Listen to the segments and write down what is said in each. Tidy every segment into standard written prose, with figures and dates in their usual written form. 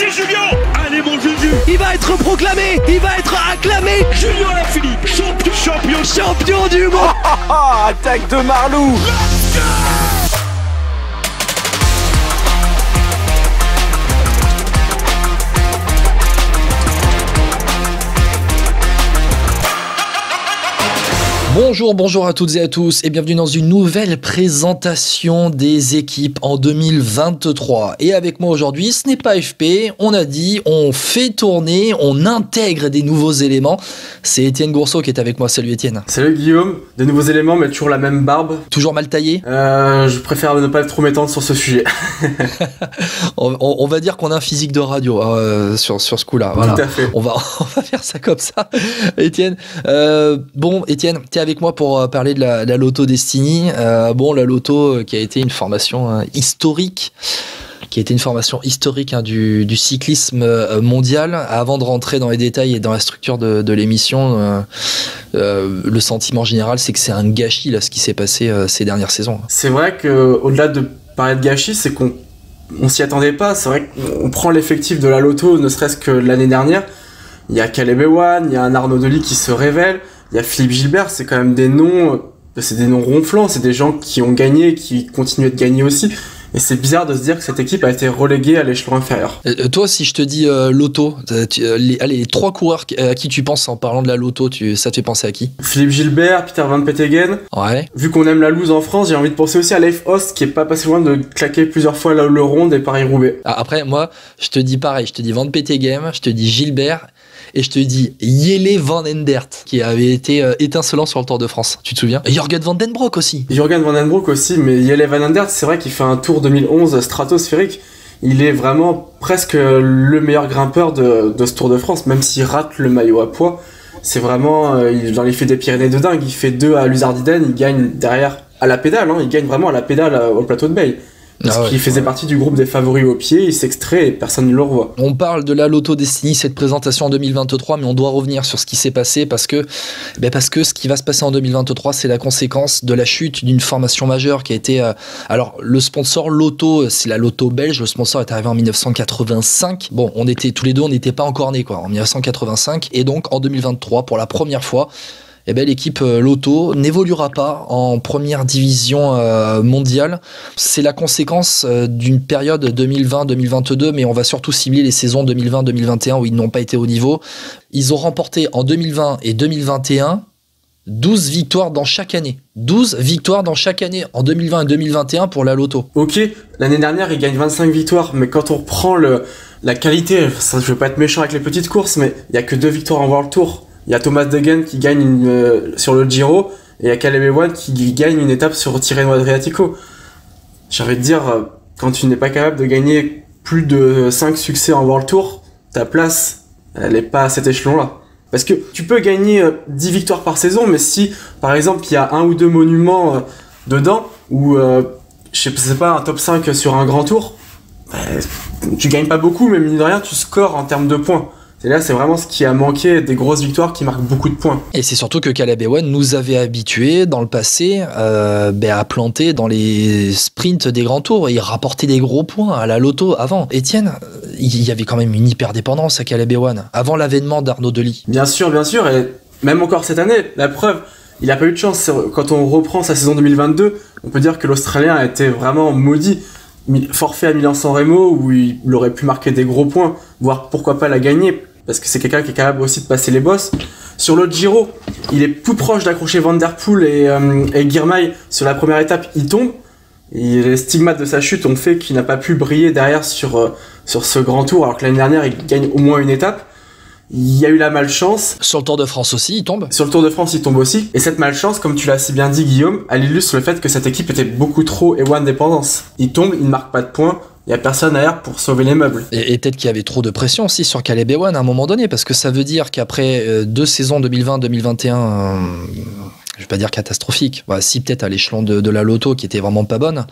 c'est Julien. Allez mon Juju. Il va être proclamé, il va être acclamé. Julien Alaphilippe, champion du monde. Attaque de Marlou. Bonjour à toutes et à tous et bienvenue dans une nouvelle présentation des équipes en 2023. Et avec moi aujourd'hui, ce n'est pas FP, on a dit, on fait tourner, on intègre des nouveaux éléments. C'est Étienne Gourceau qui est avec moi. Salut Étienne. Salut Guillaume, des nouveaux éléments mais toujours la même barbe. Toujours mal taillé. Je préfère ne pas trop m'étendre sur ce sujet. on va dire qu'on a un physique de radio sur ce coup-là. Voilà. Tout à fait. On va faire ça comme ça. Étienne, Étienne, t'es avec moi pour parler de la Lotto Destiny. La Lotto qui a été une formation historique. Du cyclisme mondial. Avant de rentrer dans les détails et dans la structure de l'émission, le sentiment général, c'est que c'est un gâchis là, ce qui s'est passé ces dernières saisons. C'est vrai qu'au-delà de parler de gâchis, c'est qu'on s'y attendait pas. C'est vrai qu'on prend l'effectif de la Lotto, ne serait-ce que l'année dernière. Il y a Caleb Ewan, il y a un Arnaud Delis qui se révèle, il y a Philippe Gilbert, c'est quand même des noms ronflants, c'est des gens qui ont gagné, qui continuent de gagner aussi. Et c'est bizarre de se dire que cette équipe a été reléguée à l'échelon inférieur. Toi, si je te dis Lotto, les trois coureurs à qui tu penses en parlant de la Lotto, ça te fait penser à qui? Philippe Gilbert, Peter Van Petegem. Ouais. Vu qu'on aime la loose en France, j'ai envie de penser aussi à Leif Host, qui est pas passé loin de claquer plusieurs fois le Ronde et Paris-Roubaix. Après, moi, je te dis pareil, je te dis Van Petegem, je te dis Gilbert, et je te dis Jelle Van Endert, qui avait été étincelant sur le Tour de France. Tu te souviens? Et Jürgen Van Den Broek aussi. Jürgen Van Den Broek aussi, mais Jelle Van Endert, c'est vrai qu'il fait un Tour 2011 stratosphérique. Il est vraiment presque le meilleur grimpeur de ce Tour de France, même s'il rate le maillot à poids. C'est vraiment, il fait des Pyrénées de dingue. Il fait 2 à Luzardiden, il gagne derrière à la pédale, il gagne vraiment à la pédale au plateau de Bay. Parce qu'il faisait partie du groupe des favoris au pied, il s'extrait et personne ne le revoit. On parle de la Lotto Destiny, cette présentation en 2023, mais on doit revenir sur ce qui s'est passé parce que ce qui va se passer en 2023, c'est la conséquence de la chute d'une formation majeure qui a été... alors, le sponsor Lotto, c'est la Lotto belge, le sponsor est arrivé en 1985. Bon, on était tous les deux, on n'était pas encore nés, en 1985. Et donc, en 2023, pour la première fois, l'équipe Lotto n'évoluera pas en première division mondiale. C'est la conséquence d'une période 2020-2022, mais on va surtout cibler les saisons 2020-2021 où ils n'ont pas été au niveau. Ils ont remporté en 2020 et 2021 12 victoires dans chaque année. 12 victoires dans chaque année en 2020 et 2021 pour la Lotto. Ok, l'année dernière, ils gagnent 25 victoires, mais quand on reprend la qualité, je veux pas être méchant avec les petites courses, mais il y a que 2 victoires en World Tour. Il y a Thomas Degen qui gagne sur le Giro et il y a Caleb Ewan qui gagne une étape sur Tirreno Adriatico. J'ai envie de dire, quand tu n'es pas capable de gagner plus de 5 succès en World Tour, ta place, elle n'est pas à cet échelon-là. Parce que tu peux gagner 10 victoires par saison, mais si, par exemple, il y a 1 ou 2 monuments dedans, ou, je sais pas, un top 5 sur un grand tour, tu gagnes pas beaucoup, mais mine de rien, tu scores en termes de points. Et là, c'est vraiment ce qui a manqué, des grosses victoires qui marquent beaucoup de points. Et c'est surtout que Caleb Ewan nous avait habitués dans le passé à planter dans les sprints des grands tours et il rapportait des gros points à la Lotto avant. Étienne, il y avait quand même une hyper-dépendance à Caleb Ewan avant l'avènement d'Arnaud Delis. Bien sûr, et même encore cette année, la preuve, il n'a pas eu de chance. Quand on reprend sa saison 2022, on peut dire que l'Australien a été vraiment maudit. Forfait à Milan-San Remo où il aurait pu marquer des gros points, voire pourquoi pas la gagner. Parce que c'est quelqu'un qui est capable aussi de passer les bosses. Sur le Giro, il est plus proche d'accrocher Van Der Poel et Girmay sur la première étape, il tombe. Et les stigmates de sa chute ont fait qu'il n'a pas pu briller derrière sur ce grand tour, alors que l'année dernière, il gagne au moins une étape. Il y a eu la malchance. Sur le Tour de France aussi, il tombe. Sur le Tour de France, il tombe aussi. Et cette malchance, comme tu l'as si bien dit, Guillaume, elle illustre le fait que cette équipe était beaucoup trop Ewan dépendance. Il tombe, il ne marque pas de points. Il n'y a personne derrière pour sauver les meubles. Et peut-être qu'il y avait trop de pression aussi sur Caleb Ewan à un moment donné, parce que ça veut dire qu'après 2 saisons 2020-2021, je vais pas dire catastrophiques, si peut-être à l'échelon de la Lotto qui était vraiment pas bonne,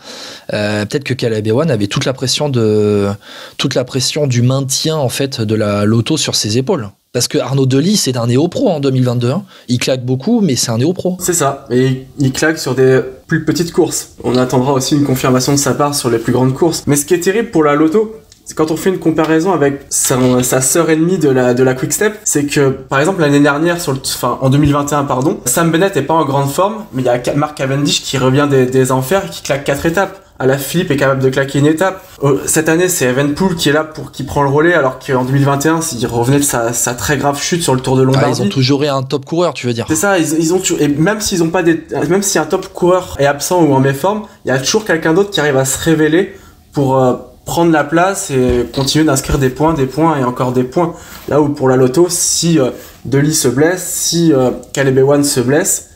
peut-être que Caleb Ewan avait toute la pression du maintien en fait de la Lotto sur ses épaules. Parce que Arnaud Delis, c'est un néo-pro en 2022. Il claque beaucoup, mais c'est un néo-pro. C'est ça. Et il claque sur des plus petites courses. On attendra aussi une confirmation de sa part sur les plus grandes courses. Mais ce qui est terrible pour la Lotto, Quand on fait une comparaison avec sa sœur ennemie de la Quick Step, c'est que par exemple l'année dernière, en 2021 pardon, Sam Bennett est pas en grande forme, mais il y a Mark Cavendish qui revient des enfers et qui claque 4 étapes. Alaphilippe est capable de claquer une étape. Cette année, c'est Evenepoel qui est là qui prend le relais, alors qu'en 2021, il revenait de sa très grave chute sur le Tour de Lombardie. Ils ont toujours eu un top coureur, tu veux dire. C'est ça, ils ont toujours, et même s'ils ont pas même si un top coureur est absent ou en méforme, il y a toujours quelqu'un d'autre qui arrive à se révéler pour prendre la place et continuer d'inscrire des points et encore des points. Là où pour la Lotto, si Dely se blesse, si Caleb Ewan se blesse,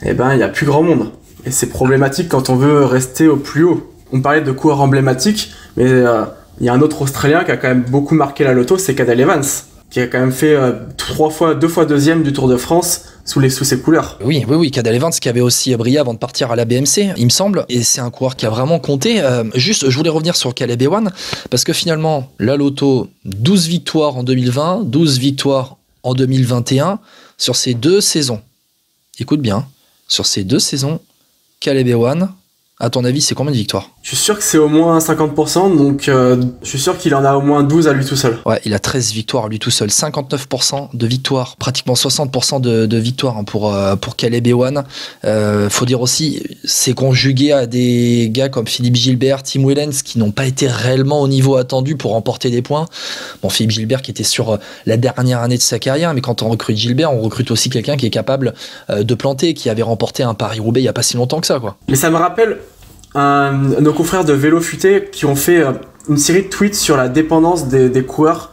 eh ben il y a plus grand monde. Et c'est problématique quand on veut rester au plus haut. On parlait de coureurs emblématiques, mais il y a un autre Australien qui a quand même beaucoup marqué la Lotto, c'est Cadel Evans, qui a quand même fait 2 fois deuxième du Tour de France sous ses couleurs. Oui, Cadel Evans qui avait aussi brillé avant de partir à la BMC, il me semble, et c'est un coureur qui a vraiment compté. Juste, je voulais revenir sur Caleb Ewan, parce que finalement, la Lotto, 12 victoires en 2020, 12 victoires en 2021, sur ces 2 saisons. Écoute bien, sur ces 2 saisons, Caleb Ewan, à ton avis, c'est combien de victoires? Je suis sûr que c'est au moins 50%, donc je suis sûr qu'il en a au moins 12 à lui tout seul. Ouais, il a 13 victoires à lui tout seul, 59% de victoires, pratiquement 60% de victoires pour Caleb Ewan. Faut dire aussi, c'est conjugué à des gars comme Philippe Gilbert, Tim Wellens, qui n'ont pas été réellement au niveau attendu pour remporter des points. Bon, Philippe Gilbert qui était sur la dernière année de sa carrière, mais quand on recrute Gilbert, on recrute aussi quelqu'un qui est capable de planter, qui avait remporté un Paris-Roubaix il n'y a pas si longtemps que ça, quoi. Mais ça me rappelle nos confrères de Vélo Futé qui ont fait une série de tweets sur la dépendance des coureurs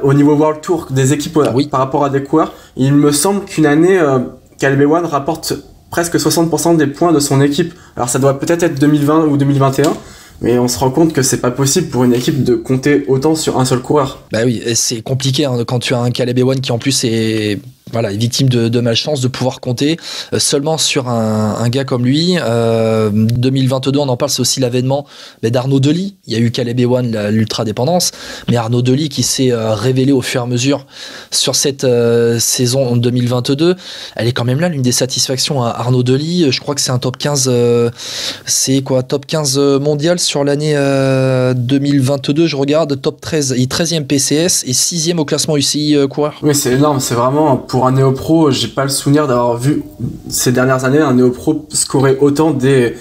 au niveau World Tour, des équipes par rapport à des coureurs. Et il me semble qu'une année, Caleb Ewan rapporte presque 60% des points de son équipe. Alors ça doit peut-être être 2020 ou 2021, mais on se rend compte que c'est pas possible pour une équipe de compter autant sur un seul coureur. Bah oui, c'est compliqué quand tu as un Caleb Ewan qui en plus est victime de malchance, de pouvoir compter seulement sur un gars comme lui. 2022, on en parle, c'est aussi l'avènement d'Arnaud Dely. Il y a eu Caleb Ewan, l'ultra-dépendance, mais Arnaud Dely qui s'est révélé au fur et à mesure sur cette saison 2022. Elle est quand même là, l'une des satisfactions à Arnaud Dely. Je crois que c'est un top 15, top 15 mondial sur l'année 2022. Je regarde, top 13, il est 13e PCS et 6e au classement UCI coureur. Oui, c'est énorme, c'est vraiment pour un néo-pro, j'ai pas le souvenir d'avoir vu ces dernières années un néo-pro scorer autant dès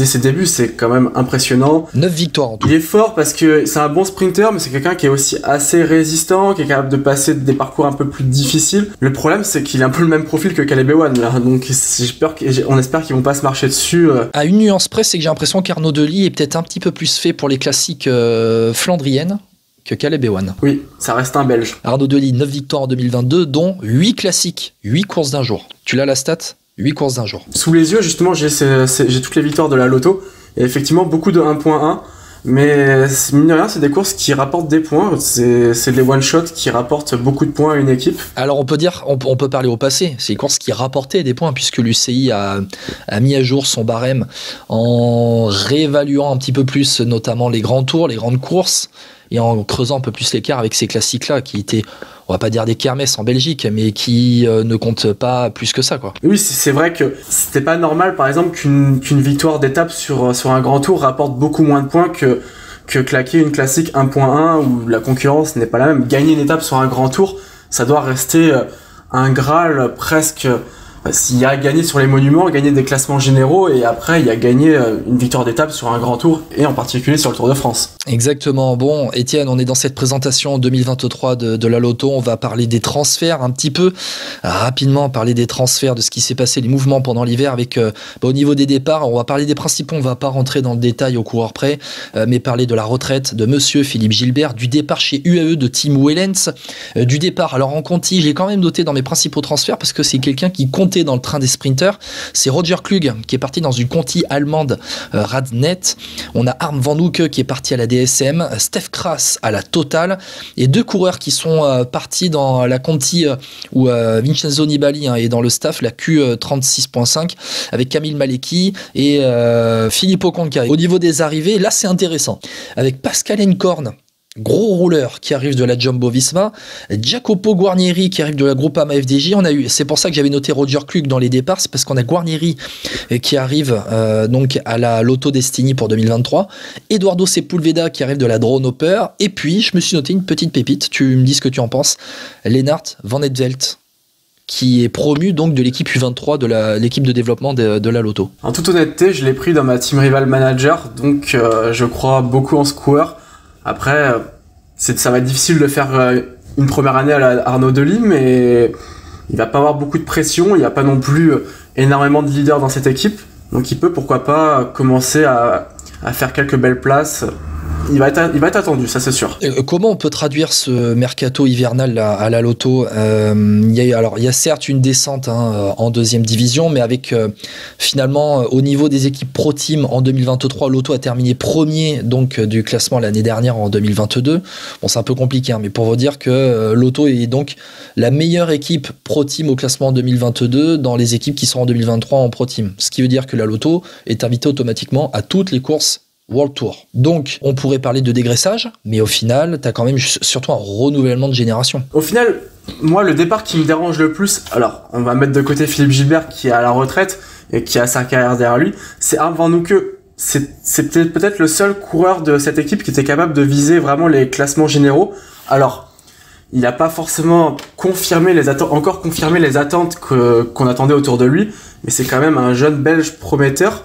ses débuts, c'est quand même impressionnant. 9 victoires en tout. Il est fort parce que c'est un bon sprinter, mais c'est quelqu'un qui est aussi assez résistant, qui est capable de passer des parcours un peu plus difficiles. Le problème, c'est qu'il a un peu le même profil que Caleb Ewan, là, donc on espère qu'ils vont pas se marcher dessus. À une nuance près, c'est que j'ai l'impression qu'Arnaud Dely est peut-être un petit peu plus fait pour les classiques flandriennes que Caleb Ewan. Oui, ça reste un Belge. Arnaud Dely, 9 victoires en 2022, dont 8 classiques, 8 courses d'un jour. Tu l'as la stat ? 8 courses d'un jour. Sous les yeux, justement, j'ai toutes les victoires de la Lotto, et effectivement, beaucoup de 1.1, mais mine de rien, c'est des courses qui rapportent des points, c'est des one-shots qui rapportent beaucoup de points à une équipe. Alors on peut parler au passé, c'est des courses qui rapportaient des points, puisque l'UCI a mis à jour son barème en réévaluant un petit peu plus, notamment les grands tours, les grandes courses, et en creusant un peu plus l'écart avec ces classiques-là, qui étaient, on va pas dire des kermesses en Belgique, mais qui ne comptent pas plus que ça, quoi. Oui, c'est vrai que c'était pas normal, par exemple, qu'une victoire d'étape sur un grand tour rapporte beaucoup moins de points que claquer une classique 1.1 où la concurrence n'est pas la même. Gagner une étape sur un grand tour, ça doit rester un Graal presque. S'il y a gagné sur les monuments, gagner des classements généraux, et après il y a gagné une victoire d'étape sur un grand tour, et en particulier sur le Tour de France. Exactement. Bon, Étienne, on est dans cette présentation 2023 de la Lotto. On va parler des transferts un petit peu, rapidement parler des transferts, de ce qui s'est passé, les mouvements pendant l'hiver avec au niveau des départs. On va parler des principaux, on va pas rentrer dans le détail au coureur près, mais parler de la retraite de monsieur Philippe Gilbert, du départ chez UAE de Tim Wellens, du départ. Alors en Conti, j'ai quand même noté dans mes principaux transferts parce que c'est quelqu'un qui compte dans le train des sprinters, c'est Roger Klug qui est parti dans une Conti allemande Radnet. On a Harm van Hoek qui est parti à la DSM, Stef Kras à la Total, et 2 coureurs qui sont partis dans la Conti où Vincenzo Nibali est dans le staff, la Q36.5 avec Camille Malecki et Filippo Conca. Au niveau des arrivées, là c'est intéressant, avec Pascal Enkorn, gros rouleur qui arrive de la Jumbo-Visma, Jacopo Guarnieri qui arrive de la Groupama FDJ. C'est pour ça que j'avais noté Roger Kluge dans les départs, c'est parce qu'on a Guarnieri qui arrive donc à la Lotto Destiny pour 2023, Eduardo Sepulveda qui arrive de la Drone Hopper, et puis je me suis noté une petite pépite, tu me dis ce que tu en penses, Lennart Van Etvelt, qui est promu donc de l'équipe U23 de l'équipe de développement de la Lotto. En toute honnêteté, je l'ai pris dans ma team rival manager, donc je crois beaucoup en ce coureur. Après, ça va être difficile de faire une première année à la Arnaud Delis, mais il va pas avoir beaucoup de pression, il n'y a pas non plus énormément de leaders dans cette équipe, donc il peut pourquoi pas commencer à faire quelques belles places. Il va être attendu, ça c'est sûr. Comment on peut traduire ce mercato hivernal à la Lotto? Il y a certes une descente en deuxième division, mais avec finalement au niveau des équipes Pro Team en 2023, Lotto a terminé premier donc du classement l'année dernière en 2022. Bon, c'est un peu compliqué, mais pour vous dire que Lotto est donc la meilleure équipe Pro Team au classement en 2022 dans les équipes qui sont en 2023 en Pro Team. Ce qui veut dire que la Lotto est invitée automatiquement à toutes les courses World Tour. Donc, on pourrait parler de dégraissage, mais au final, t'as quand même surtout un renouvellement de génération. Au final, moi, le départ qui me dérange le plus, alors, on va mettre de côté Philippe Gilbert qui est à la retraite et qui a sa carrière derrière lui, c'est Harm Van Hoeke. C'est peut-être le seul coureur de cette équipe qui était capable de viser vraiment les classements généraux. Alors, il n'a pas forcément confirmé les attentes qu'on attendait autour de lui, mais c'est quand même un jeune Belge prometteur.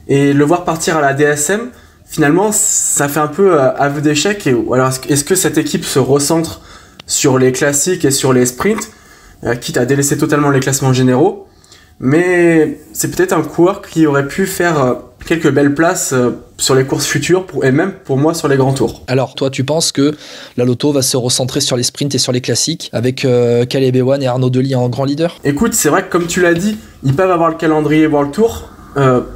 Et le voir partir à la DSM, finalement, ça fait un peu aveu d'échec. Alors, est-ce que cette équipe se recentre sur les classiques et sur les sprints, quitte à délaisser totalement les classements généraux? Mais c'est peut-être un coureur qui aurait pu faire quelques belles places sur les courses futures et même pour moi sur les grands tours. Alors, toi, tu penses que la Lotto va se recentrer sur les sprints et sur les classiques avec Caleb Ewan et Arnaud Delis en grand leader? Écoute, c'est vrai que comme tu l'as dit, ils peuvent avoir le calendrier World Tour.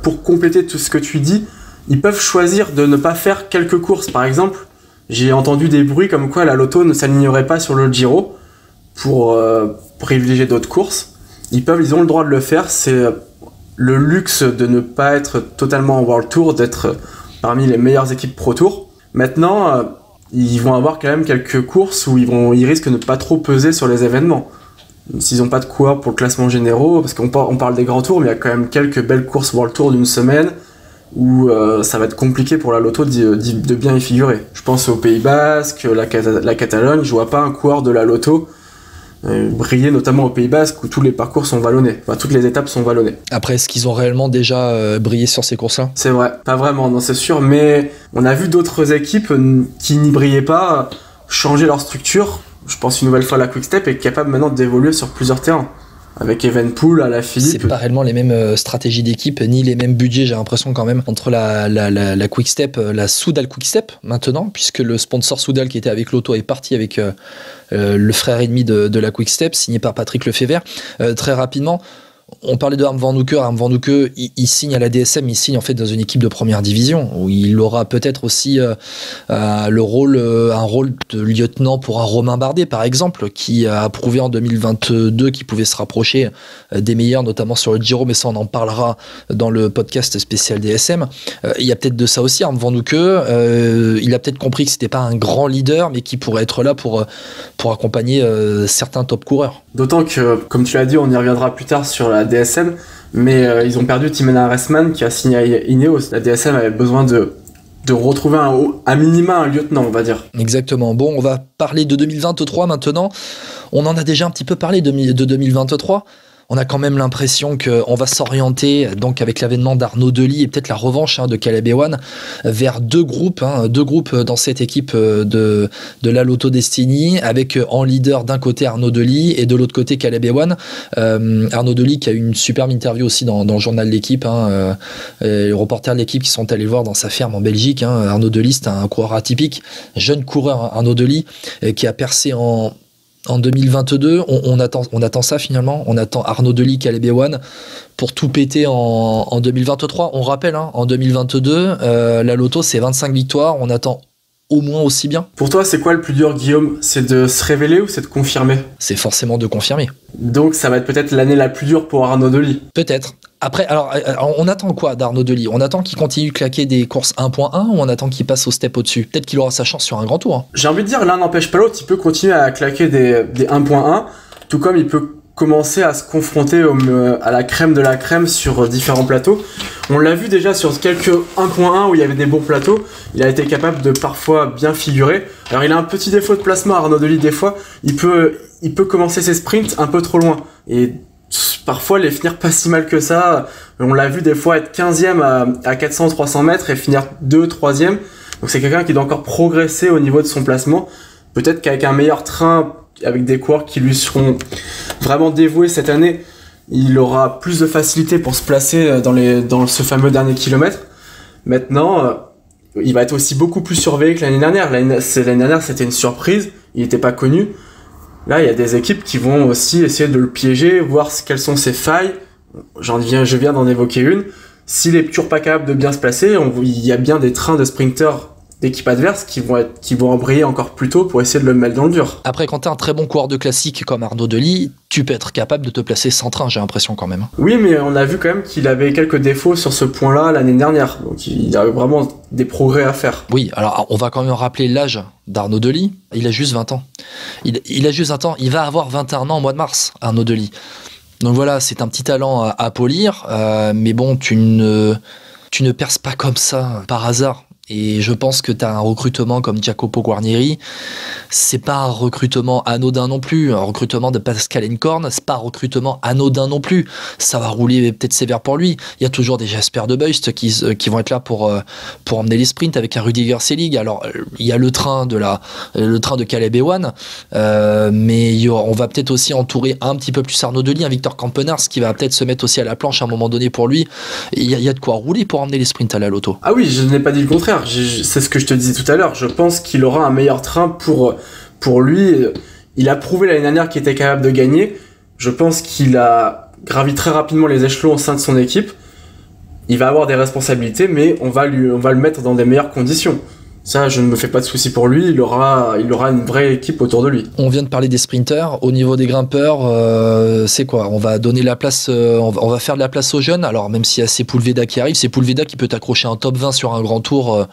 Pour compléter tout ce que tu dis, ils peuvent choisir de ne pas faire quelques courses. Par exemple, j'ai entendu des bruits comme quoi la Lotto ne s'alignerait pas sur le Giro pour privilégier d'autres courses. Ils ont le droit de le faire. C'est le luxe de ne pas être totalement en World Tour, d'être parmi les meilleures équipes Pro Tour. Maintenant, ils vont avoir quand même quelques courses où ils risquent de ne pas trop peser sur les événements. S'ils n'ont pas de coureurs pour le classement généraux, parce qu'on parle des grands tours, mais il y a quand même quelques belles courses World Tour d'une semaine où ça va être compliqué pour la Lotto de bien y figurer. Je pense au Pays Basque, la Catalogne, je vois pas un coureur de la Lotto briller, notamment au Pays Basque où tous les parcours sont vallonnés, enfin toutes les étapes sont vallonnées. Après, est-ce qu'ils ont réellement déjà brillé sur ces courses-là? C'est vrai, pas vraiment, non c'est sûr, mais on a vu d'autres équipes qui n'y brillaient pas changer leur structure. Je pense une nouvelle fois à la Quick-Step est capable maintenant d'évoluer sur plusieurs terrains. Avec Evenepoel, à la Philippe. C'est pas réellement les mêmes stratégies d'équipe, ni les mêmes budgets, j'ai l'impression quand même, entre la Quick-Step, la Soudal Quick-Step maintenant, puisque le sponsor Soudal qui était avec Lotto est parti avec le frère ennemi de la Quick-Step, signé par Patrick Lefebvre. Très rapidement, on parlait de Harm Van Hoeke. Harm Van Hoeke, il signe à la DSM, il signe en fait dans une équipe de première division où il aura peut-être aussi un rôle de lieutenant pour un Romain Bardet par exemple, qui a prouvé en 2022 qu'il pouvait se rapprocher des meilleurs, notamment sur le Giro, mais ça on en parlera dans le podcast spécial DSM. Il y a peut-être de ça aussi. Harm Van Hoeke, il a peut-être compris que c'était pas un grand leader, mais qui pourrait être là pour accompagner certains top coureurs. D'autant que, comme tu l'as dit, on y reviendra plus tard sur la DSM, mais ils ont perdu Timena Ressman qui a signé à Ineos. La DSM avait besoin de retrouver à minima un lieutenant, on va dire. Exactement. Bon, on va parler de 2023 maintenant. On en a déjà un petit peu parlé de 2023. On a quand même l'impression qu'on va s'orienter, donc avec l'avènement d'Arnaud Delis et peut-être la revanche de Caleb Ewan, vers deux groupes dans cette équipe de la Lotto Destiny, avec en leader d'un côté Arnaud Delis et de l'autre côté Caleb Ewan. Arnaud Delis qui a eu une superbe interview aussi dans le journal de l'équipe, les reporters de l'équipe qui sont allés voir dans sa ferme en Belgique. Arnaud Delis, c'est un coureur atypique, jeune coureur Arnaud Delis, qui a percé en 2022, on attend ça finalement. On attend Arnaud Delis, Caleb Ewan pour tout péter en 2023. On rappelle, en 2022, la Lotto c'est 25 victoires. On attend au moins aussi bien. Pour toi, c'est quoi le plus dur, Guillaume? C'est de se révéler ou c'est de confirmer? C'est forcément de confirmer. Donc ça va être peut-être l'année la plus dure pour Arnaud Delis. Peut-être. Après, alors, on attend quoi d'Arnaud Delis? On attend qu'il continue de claquer des courses 1.1 ou on attend qu'il passe au step au-dessus? Peut-être qu'il aura sa chance sur un grand tour. Hein. J'ai envie de dire, l'un n'empêche pas l'autre, il peut continuer à claquer des 1.1, tout comme il peut commencer à se confronter à la crème de la crème sur différents plateaux. On l'a vu déjà sur quelques 1.1 où il y avait des bons plateaux, il a été capable de parfois bien figurer. Alors il a un petit défaut de placement, Arnaud Delis, des fois, il peut commencer ses sprints un peu trop loin, et parfois les finir pas si mal que ça. On l'a vu des fois être 15e à 400-300 mètres et finir 2, 3e. Donc c'est quelqu'un qui doit encore progresser au niveau de son placement. Peut-être qu'avec un meilleur train, avec des coureurs qui lui seront vraiment dévoués cette année, il aura plus de facilité pour se placer dans ce fameux dernier kilomètre. Maintenant, il va être aussi beaucoup plus surveillé que l'année dernière. L'année dernière, c'était une surprise, il n'était pas connu. Là, il y a des équipes qui vont aussi essayer de le piéger, voir quelles sont ses failles. Je viens d'en évoquer une. S'il est toujours pas capable de bien se placer, il y a bien des trains de sprinters d'équipes adverses qui vont embrayer encore plus tôt pour essayer de le mettre dans le dur. Après, quand t'es un très bon coureur de classique comme Arnaud Delis, tu peux être capable de te placer sans train, j'ai l'impression quand même. Oui, mais on a vu quand même qu'il avait quelques défauts sur ce point-là l'année dernière. Donc il a vraiment des progrès à faire. Oui, alors on va quand même rappeler l'âge d'Arnaud Delis. Il a juste 20 ans. Il a juste 20 ans. Il va avoir 21 ans au mois de mars, Arnaud Delis. Donc voilà, c'est un petit talent à polir. Mais bon, tu ne perces pas comme ça par hasard. Et je pense que tu as un recrutement comme Jacopo Guarnieri, c'est pas un recrutement anodin non plus. Un recrutement de Pascal Encorn, c'est pas un recrutement anodin non plus. Ça va rouler peut-être sévère pour lui. Il y a toujours des Jasper de Beust qui vont être là pour emmener les sprints avec un Rudiger Selig. Alors il y a le train de Caleb Ewan, mais on va peut-être aussi entourer un petit peu plus Arnaud Delis, un Victor Campenaerts qui va peut-être se mettre aussi à la planche à un moment donné pour lui. Il y a de quoi rouler pour emmener les sprints à la Lotto. Ah oui, je n'ai pas dit le contraire. C'est ce que je te disais tout à l'heure. Je pense qu'il aura un meilleur train pour lui. Il a prouvé l'année dernière qu'il était capable de gagner. Je pense qu'il a gravi très rapidement les échelons au sein de son équipe. Il va avoir des responsabilités, mais on va le mettre dans des meilleures conditions. Ça, je ne me fais pas de soucis pour lui. Il aura une vraie équipe autour de lui. On vient de parler des sprinters. Au niveau des grimpeurs, c'est quoi? On va donner la place, on va faire de la place aux jeunes. Alors même s'il y a Sepulveda qui arrive, Sepulveda qui peut accrocher un top 20 sur un grand tour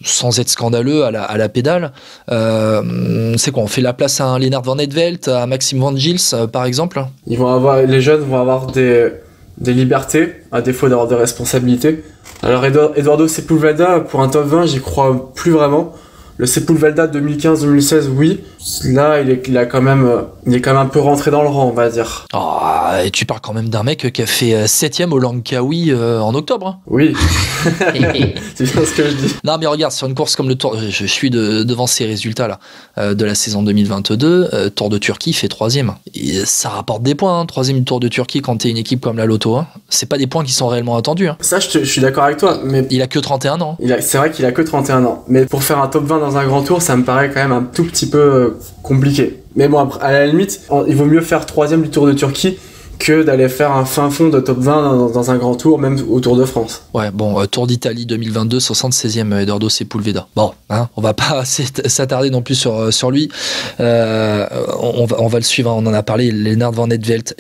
sans être scandaleux à la pédale. C'est quoi? On fait la place à un Lennart Van Eetvelt, à Maxime Van Gils, par exemple. Les jeunes vont avoir des libertés, à défaut d'avoir des responsabilités. Alors Eduardo Sepulveda, pour un top 20, j'y crois plus vraiment. Le Sepulveda 2015-2016, oui. Là, il est quand même un peu rentré dans le rang, on va dire. Oh, et tu parles quand même d'un mec qui a fait 7ème au Langkawi en octobre. Hein. Oui, c'est bien ce que je dis. Non, mais regarde, sur une course comme le Tour, je suis devant ces résultats là de la saison 2022. Tour de Turquie fait 3ème. Et ça rapporte des points, hein, 3ème Tour de Turquie quand t'es une équipe comme la Lotto. Hein. C'est pas des points qui sont réellement attendus. Hein. Ça, je suis d'accord avec toi. Mais il a que 31 ans. C'est vrai qu'il a que 31 ans. Mais pour faire un top 20 dans un grand tour, ça me paraît quand même un tout petit peu compliqué. Mais bon, après, à la limite, il vaut mieux faire 3ème du Tour de Turquie que d'aller faire un fin fond de top 20 dans un grand tour, même au Tour de France. Ouais, bon, Tour d'Italie 2022, 76e Eduardo Sepulveda. Bon, hein, on va pas s'attarder non plus sur lui. On va le suivre, hein, on en a parlé, Lennart Van Eetvelt.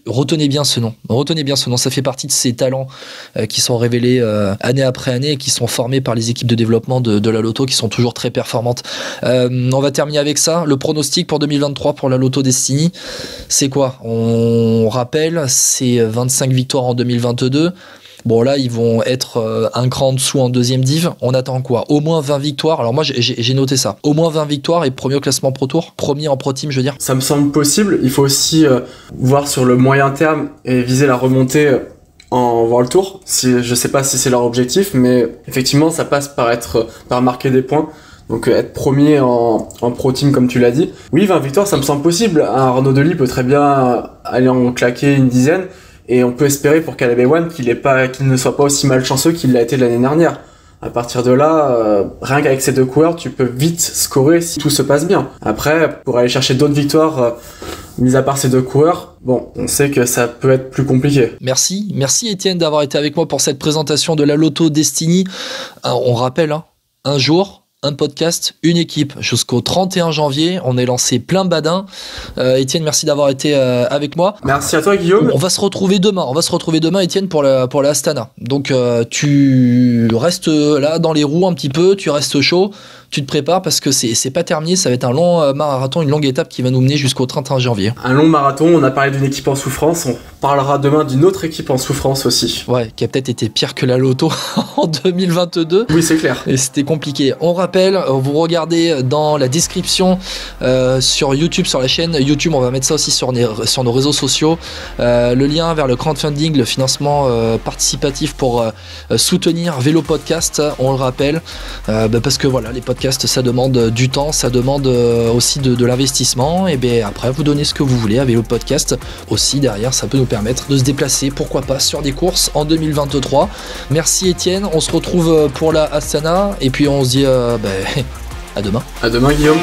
Retenez bien ce nom, ça fait partie de ces talents qui sont révélés année après année et qui sont formés par les équipes de développement de la Lotto, qui sont toujours très performantes. On va terminer avec ça. Le pronostic pour 2023 pour la Lotto Destiny, c'est quoi? On rappelle, c'est 25 victoires en 2022. Bon, là, ils vont être un cran en dessous en deuxième div. On attend quoi? Au moins 20 victoires. Alors moi, j'ai noté ça. Au moins 20 victoires et premier au classement Pro Tour. Premier en Pro Team, je veux dire. Ça me semble possible. Il faut aussi voir sur le moyen terme et viser la remontée en World Tour. Je sais pas si c'est leur objectif, mais effectivement, ça passe par marquer des points. Donc être premier en Pro Team comme tu l'as dit. Oui, 20 victoires, ça me semble possible. Arnaud Delis peut très bien aller en claquer une dizaine. Et on peut espérer pour Caleb Ewan qu'il ne soit pas aussi malchanceux qu'il l'a été l'année dernière. À partir de là, rien qu'avec ces deux coureurs, tu peux vite scorer si tout se passe bien. Après, pour aller chercher d'autres victoires, mis à part ces deux coureurs, bon, on sait que ça peut être plus compliqué. Merci Étienne d'avoir été avec moi pour cette présentation de la Lotto Destiny. On rappelle, hein, un jour, un podcast, une équipe. Jusqu'au 31 janvier, on est lancé plein badin. Étienne, merci d'avoir été avec moi. Merci à toi, Guillaume. On va se retrouver demain, Étienne, pour la Astana. Donc tu restes là dans les roues un petit peu, tu restes chaud, tu te prépares parce que c'est pas terminé, ça va être un long marathon, une longue étape qui va nous mener jusqu'au 31 janvier. Un long marathon, on a parlé d'une équipe en souffrance, on parlera demain d'une autre équipe en souffrance aussi. Ouais, qui a peut-être été pire que la Lotto en 2022. Oui, c'est clair. Et c'était compliqué. On rappelle, vous regardez dans la description sur YouTube, sur la chaîne YouTube, on va mettre ça aussi sur nos réseaux sociaux, le lien vers le crowdfunding, le financement participatif pour soutenir Vélo Podcast, on le rappelle, parce que voilà, les podcasts ça demande du temps, ça demande aussi de l'investissement, et bien après vous donnez ce que vous voulez à Vélo Podcast aussi, derrière ça peut nous permettre de se déplacer, pourquoi pas, sur des courses en 2023. Merci Étienne, on se retrouve pour la Astana et puis on se dit à demain. À demain, Guillaume.